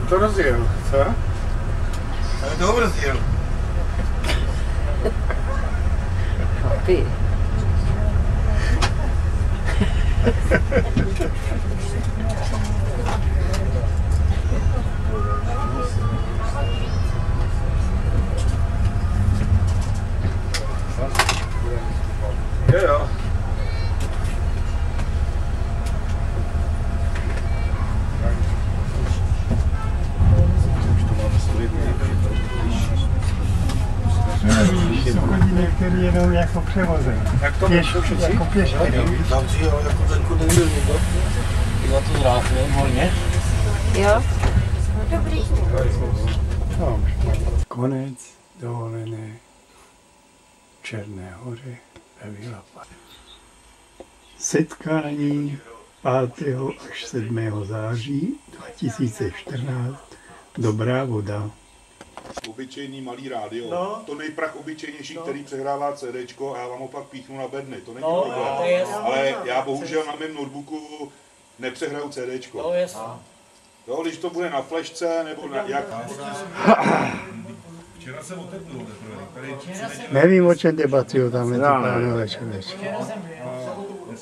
To rozjel, co? Ale to rozjel. Ty. Jo. Některý jedou jako převozem. Jak to můžou všichni? Jako pěšky. Tam přijel jako tenku nebyl někdo. Na to zráfne, volně. Jo? Dobrý. No, konec dovolené Černé hory ve Vilapa. Setkání 5. až 7. září 2014. Dobrá voda. Obyčejný malý rádio, no. To nejprach obyčejnější, který přehrává CDčko a já vám ho pak píchnu na bedny, to není problém. Ale já bohužel na mém notebooku nepřehraju CDčko. No jasně. Jo, když to bude na flešce nebo na jak... Včera jsem otepnul teprve. Nevím, o čem debatují tam ty pánové člověče.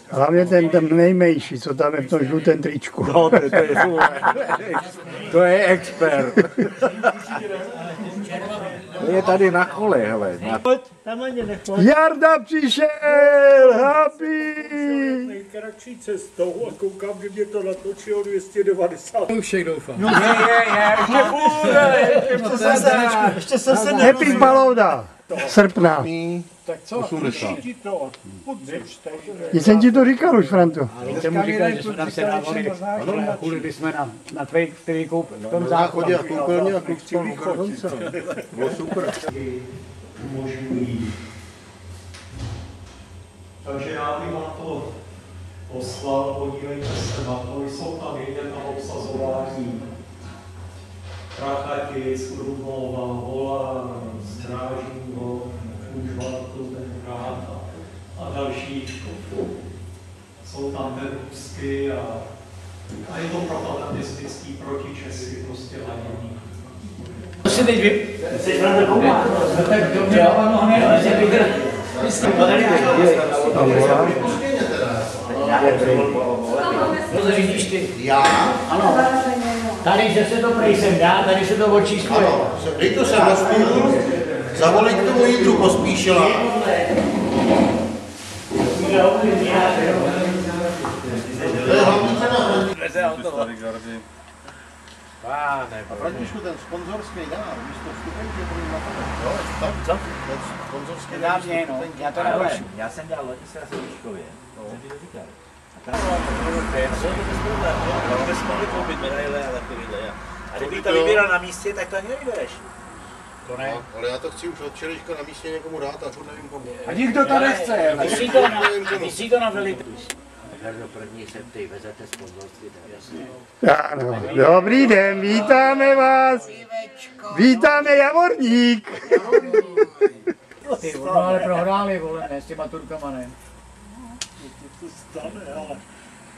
Hlavně ten nejmejší, co tam je v tom žlutém tričku. No, to je expert. To je tady na kole, hele. Jarda přišel, happy! Nejkratší cestou a koukám, že mě to natočilo 290. Už všech doufám. Je, ještě se Happy Palouda, srpna. Tak co? 80. Ti to pudřeš, takže... Jsem ti to říkal už, Franto. Víte mu říkal, že jsme tam se dávali na půli, když jsme na tvý koup v tom záchodě. A koupelně a kluk spal u Karhonce. Bylo super. Umožňují. Takže já bych vám to poslal, podívejte se na to, jsou tam vidět na obsazování Prachatic, Krumlova, Volán, Strážního, Užvartu, tenkrát a další. Jsou tam verusky a je to propagandistický protičesky, prostě ladění. To si teď vy... Jsi na to koumá? No tak dobře, ano, hned, že bych... To zařídíš ty. Já? Ano. Tady, že se to prej sem dá, tady se to očísluje. Ano, dej to sem na stůl, zavolej k tomu Jindru Pospíšila. To je hlavní cena. A Františku, ten sponzorský dám, místo vstupenky, to mi napadá. Jo, co? Ten sponzorský dám, no, já to nevím. Já jsem dělal letice na Svědíčkově, jsem ti to říkal. Vůbec mohli koupit medaile a takovýhle. A kdyby to vybíral na místě, tak to ani nevybereš. To ne. ale já to chci už od včerejška na místě někomu dát a furt nevím komu. A nikdo to nechce. Vysí to na velitel. Do první septy vezete sponzorství, tak jasně. Ano. Dobrý den, vítáme vás. Vítáme Javorník. Ty, ono ale prohráli, vole, ne, s těma Turkama, ne. To stane, ale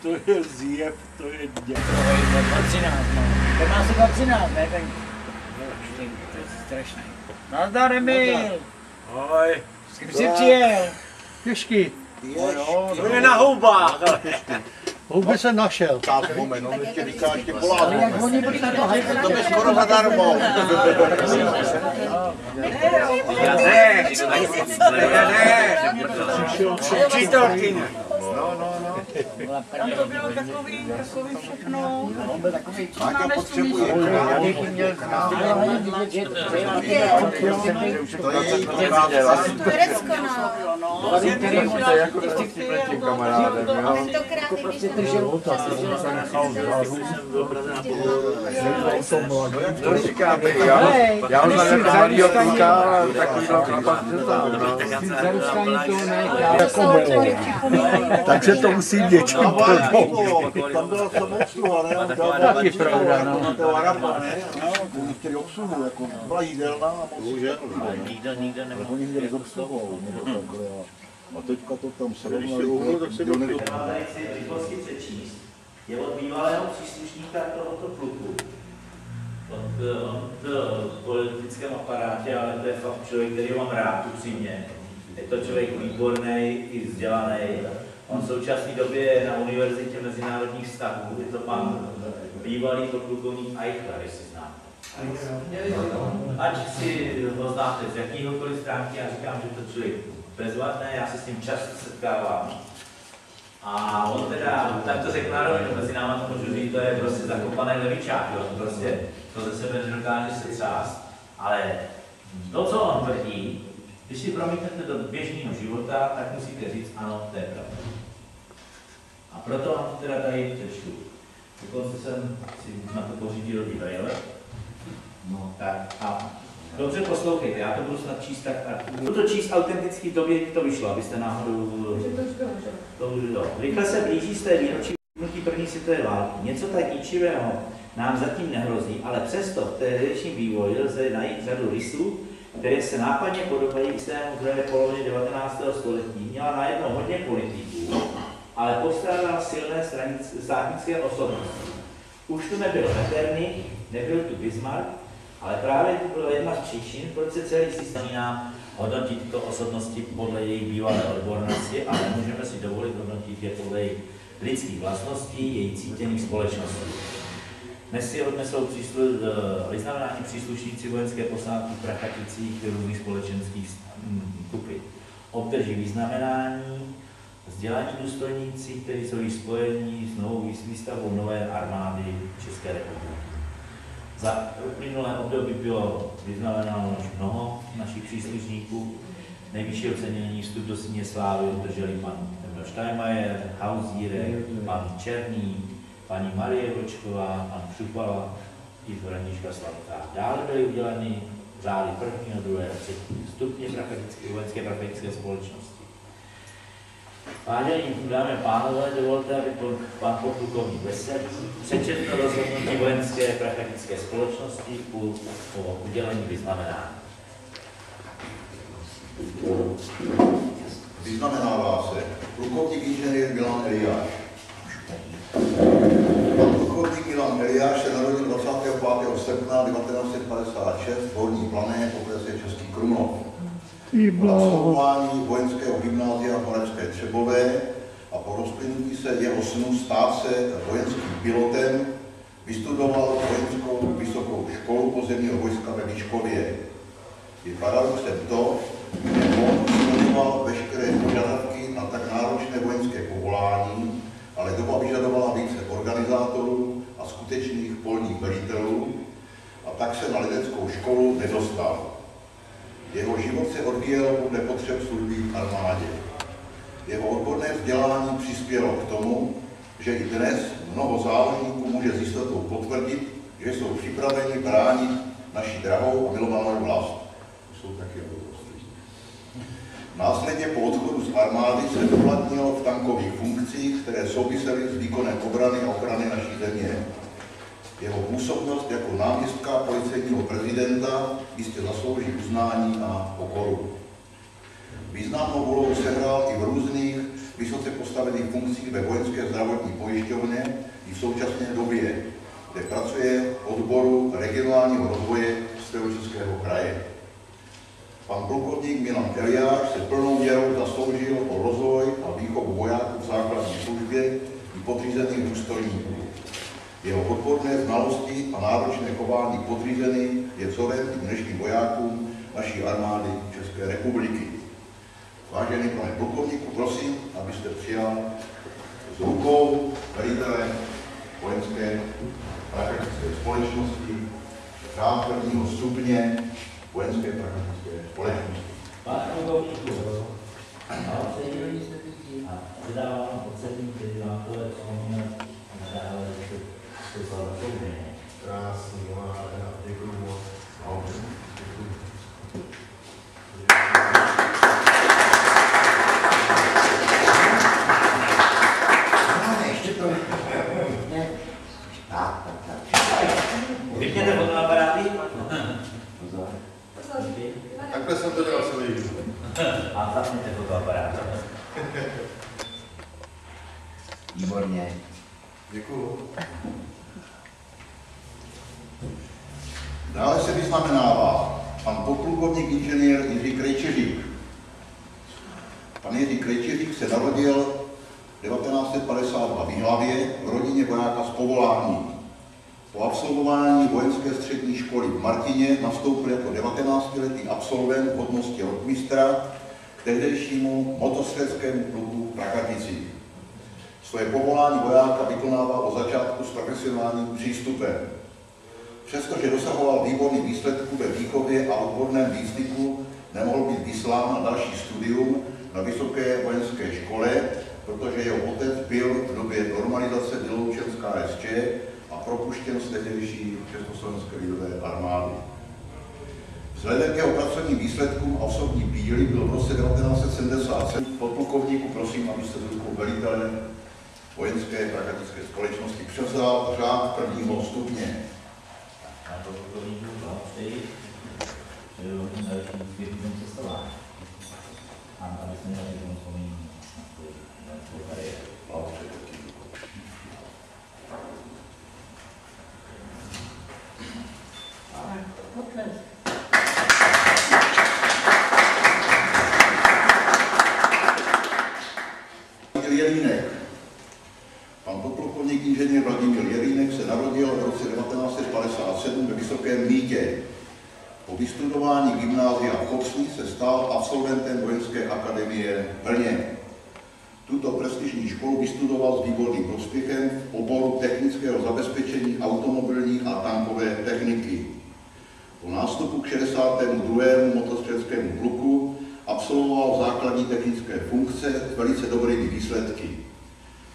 to je zjev, to je dět. To je 13, no. Ten má asi 13, ne, ten... To je strašný. Nazdar, Emil. Ahoj. S kým jsi přijel? Pěšky. To je na houbách. Houby jsem našel. Tak, moment, on ještě říká, ještě polátku. To by skoro zadarmo. Přítelkyně. Tam to bylo takový všechno. Máťa potřebuje. Turecko, no. To je jako s tím kamarádem, jo? To říkám, já už mám jako malýho kluka, ale takový chlapa takže to musí něčím prodloužit. Tam bylo samoučtu, ale Taky pravda, no. to Araba, ne? Některý obsluhu, jako byla jídelná a bohužel. Nikdo nebyl. Oni měli obsluhou, nebo takhle. A teďka to tam srovnali. Tak se domy. Tady chci v rychlosti přečíst. Je od bývalého příslušníka tohoto pluku. politickém aparátě, ale to je fakt člověk, který ho mám rád, upřímně. Je to člověk výborný i vzdělaný. On v současné době je na Univerzitě mezinárodních vztahů, je to pan bývalý podplukovník Eichler, jestli znáte. Ať si ho znáte z jakýhokoliv stránky, já říkám, že to člověk bezvadný, já se s ním často setkávám. A on teda, tak to řekl národně, mezi náma to můžu říct, to je prostě zakopaný levičák, on prostě to ze sebe nedokáže se třást. Ale to, co on tvrdí, když si promítnete do běžného života, tak musíte říct, ano, to je pravda. A proto vám to teda tady přečtu. Dokonce jsem si na to pořídil i brejle. No tak a dobře poslouchejte, já to budu snad číst tak. Budu to číst autenticky v době, kdy to vyšlo, abyste náhodou... To už do. Rychle se blíží z té výročí vypnutí první světové války. Něco tak ničivého nám zatím nehrozí, ale přesto v tehdejším vývoji lze najít řadu rysů, které se nápadně podobají systému v druhé polovině 19. století. Měla najednou hodně politiků, ale postrádala silné státnické osobnosti. Už tu nebyl Metternich, nebyl tu Bismarck, ale právě to byla jedna z příčin, proč se celý systém hodnotit tyto osobnosti podle jejich bývalé odbornosti, ale můžeme si dovolit hodnotit je podle jejich lidských vlastností, jejich cítěných společností. Dnes si odnesou vyznamenání příslušníci vojenské posádky v Prachaticích různých společenských skupin. Obdrží vyznamenání vzdělaní důstojníci, kteří jsou již spojeni s novou výstavou nové armády České republiky. Za uplynulé období bylo vyznamenáno mnoho našich příslušníků. Nejvyšší ocenění vstup do síně slávy obdrželi pan Steinmeier, Hausíre, pan Černý, paní Marie Vlčková, pan Šupala i Zvorníčka Slavká. Dále byly uděleny řády 1., 2. a 3. stupně vojenské prachetické společnosti. Vážení dámy a pánové, dovolte, aby pan podplukovník Veselý přečetl rozhodnutí vojenské prachetické společnosti o udělení vyznamenání. Vyznamenává se plukovník inženýr Milan Eliáš. Pan plukovník Milan Eliáš se narodil 25. srpna 1956 v Horní Plané v okrese Český Krumlov. Absolvování vojenského gymnázia v Moravské Třebové a po rozplynutí se jeho snu stát se vojenským pilotem vystudoval vojenskou vysokou školu pozemního vojska ve Výškově. Je paradoxem to, že on splňoval veškeré požadavky na tak náročné vojenské povolání, ale doba vyžadovala více organizátorů a skutečných polních velitelů a tak se na leteckou školu nedostal. Jeho život se odvíjel podle potřeb služby v armádě. Jeho odborné vzdělání přispělo k tomu, že i dnes mnoho záložníků může s jistotou potvrdit, že jsou připraveni bránit naši drahou a milovanou vlast. Jsou taky následně po odchodu z armády se uplatnil v tankových funkcích, které souvisely s výkonem obrany a ochrany naší země. Jeho působnost jako náměstka policejního prezidenta jistě zaslouží uznání a pokoru. Významnou úlohu sehrál i v různých vysoce postavených funkcích ve vojenské zdravotní pojišťovně i v současné době, kde pracuje v odboru regionálního rozvoje Středočeského kraje. Pan plukovník Milan Eliáš se plnou měrou zasloužil o rozvoj a výchovu vojáků v základní službě i podřízených důstojníků. Jeho odborné znalosti a náročné chování podřízených je vzorem i dnešním vojákům naší armády České republiky. Vážený pane plukovníku, prosím, abyste přijal z rukou velitele vojenské prachetické společnosti řád 1. stupně vojenské prachetické společnosti. Pane plukovníku, a předávám ocenění, který vám to je dále, krásný, děkuji moc. Ještě to ne. Vypněte fotoaparáty. Takhle jsem to dělal celý život. A zapněte fotoaparát. Výborně. Děkuju. Dále se vyznamenává pan podplukovník inženýr Jiří Krejčířík. Pan Jiří Krejčířík se narodil 1952 v Jihlavě v rodině vojáka z povolání. Po absolvování vojenské střední školy v Martině nastoupil jako 19letý absolvent v hodnosti rotmistra k tehdejšímu motostřeleckému klubu v Prakaticích. Svoje povolání vojáka vykonával od začátku s profesionálním přístupem. Přestože dosahoval výborných výsledků ve výchově a odborném výcviku, nemohl být vyslán na další studium na Vysoké vojenské škole, protože jeho otec byl v době normalizace vyloučen z KSČ a propuštěn z tehdejší Československé lidové armády. Vzhledem k jeho pracovním výsledkům a osobní píli byl v roce 1977 podplukovníku, prosím, abyste z rukou velitele vojenské praktické společnosti převzal řád prvního stupně. A podplukovníku blahopřeji, že je hodně dalším úspěšným cestování. A aby jsme měli tomu vzpomínat na svou kariéru. Jelínek. Pan podplukovník inženýr Vladimír Jelínek se narodil v roce 1957 ve Vysokém Mýtě. Po vystudování gymnázia v Chocni se stal absolventem Vojenské akademie v Brně. Tuto prestižní školu vystudoval s výborným prospěchem v oboru technického zabezpečení automobilní a tankové techniky. Po nástupu k 62. motostřeleckému pluku absolvoval základní technické funkce s velice dobrými výsledky.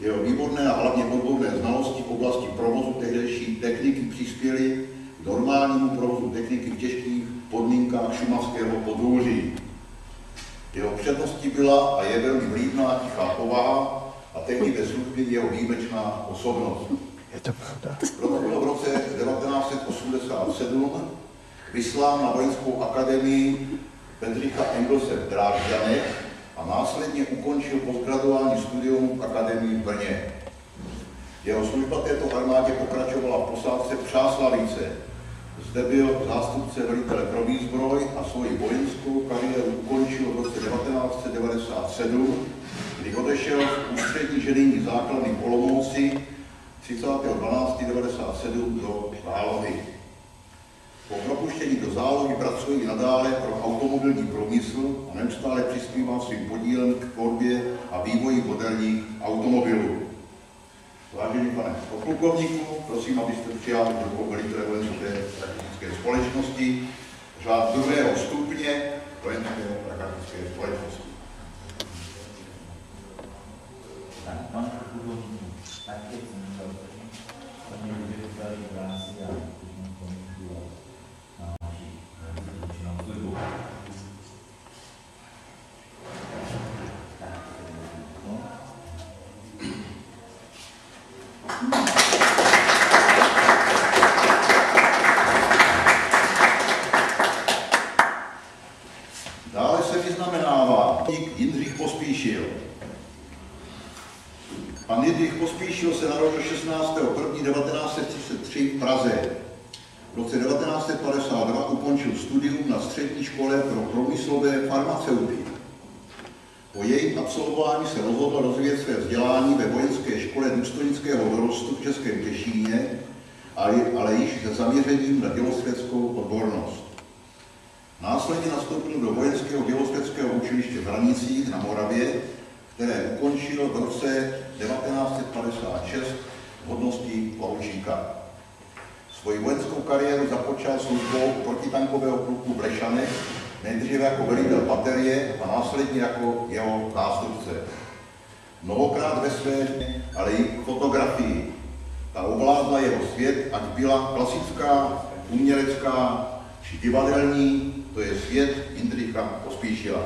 Jeho výborné a hlavně odborné znalosti v oblasti provozu tehdejší techniky přispěly k normálnímu provozu techniky v těžkých podmínkách šumavského podhůří. Jeho předností byla a je velmi vlídná tichá povaha a tehdy ve službě jeho výjimečná osobnost. Je to pravda. Proto byl v roce 1987 vyslán na Vojenskou akademii Bedřicha Engelse v Drážďanech a následně ukončil postgraduální studium v akademii v Brně. Jeho služba této armádě pokračovala v posádce Přáslavice. Zde byl zástupce velitele pro výzbroj a svoji vojenskou kariéru ukončil v roce 1997, kdy odešel z ústřední ženijní základny v Olomouci 30.12.1997 do zálohy. Po propuštění do zálohy pracuje i nadále pro automobilní průmysl a neustále přispívá svým podílem k tvorbě a vývoji moderních automobilů. Vážený pane podplukovníku, prosím, abyste přijal rukou velitele Vojenské praktické společnosti řád 2. stupně Vojenské praktické společnosti. Tak, pane podplukovníku, taky jsem měl hodně uvěřitelný práci a můžeme komunikovat na naší zručnou službu. Dále se vyznamenává Jindřich Pospíšil. Pan Jindřich Pospíšil se narodil 16.1.1933 v Praze. V roce 1952 ukončil studium na střední škole pro průmyslové farmaceuty. Po jejím absolvování se rozhodl rozvíjet své vzdělání ve vojenské škole důstojnického dorostu v Českém Těšíně, ale již se zaměřením na dělostřeleckou odbornost. Následně nastoupil do vojenského dělostřeleckého učiliště v Hranicích na Moravě, které ukončil v roce 1956 v hodnosti poručíka. Svoji vojenskou kariéru započal službou protitankového pluku v Blešanech, nejdříve jako velitel baterie a následně jako jeho nástupce. Mnohokrát ve své, ale i fotografii. Ta ovládla jeho svět, ať byla klasická, umělecká či divadelní, to je svět Jindřicha Pospíšila.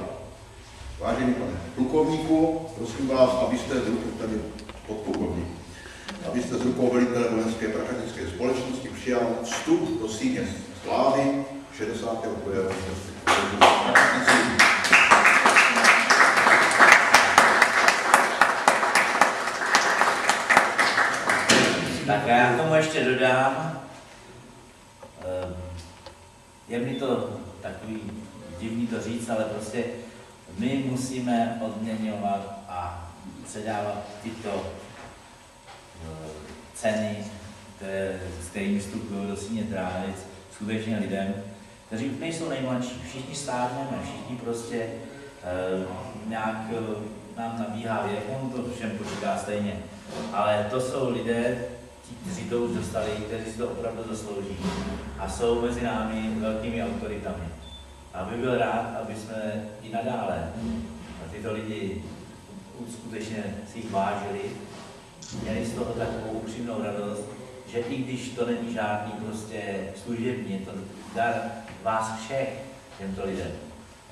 Vážený pane plukovníku, prosím vás, abyste z rukou tady podplukovník, abyste z rukou velitele Vojenské praktické společnosti přijal vstup do síně slávy 60. Tak já k tomu ještě dodám, je mi to takový divný to říct, ale prostě my musíme odměňovat a předávat tyto ceny, s kterými vstupují do síně Trávenic, skutečně lidem, kteří nejsou nejmladší. Všichni stárneme, všichni prostě nějak nám nabíhá věk, on to všem počítá stejně. Ale to jsou lidé, kteří to už dostali, kteří si to opravdu zaslouží a jsou mezi námi velkými autoritami. A bych byl rád, aby jsme i nadále tyto lidi skutečně si jich vážili, měli z toho takovou upřímnou radost, že i když to není žádný prostě služební, je to dar vás všech těmto lidem,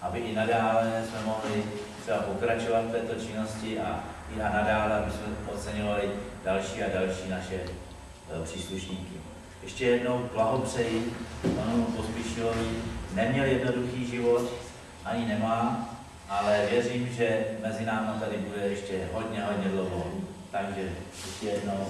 aby i nadále jsme mohli třeba pokračovat v této činnosti a i nadále, aby jsme oceňovali další a další naše příslušníky. Ještě jednou blahopřeji panu Pospíšilovi. Neměl jednoduchý život, ani nemá, ale věřím, že mezi námi tady bude ještě hodně dlouho. Takže ještě jednou.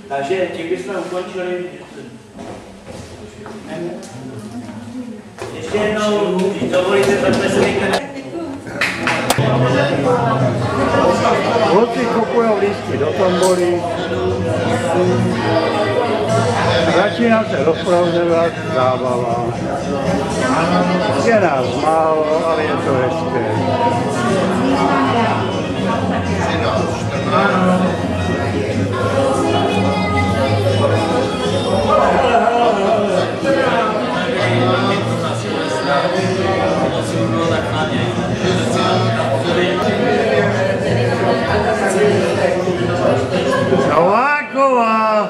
Takže tím bychom ukončili. Ještě jednou, když dovolíte, zatleskejte. Kluci kupují lístky do tomboly. Začíná se rozproužovat zábava. Je nás málo, ale je to hezké. Nováková!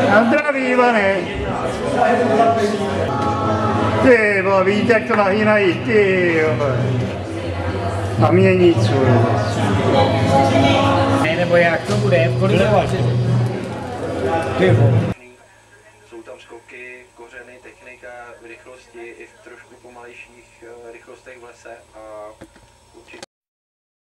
Na zdraví, Ivane! Ty vole, víte, jak to nahýnají, ty vole. A měnicu. Nebo jak to bude, kolik Jsou tam skoky, kořeny, technika, rychlosti i v trošku pomalejších rychlostech v lese a určitě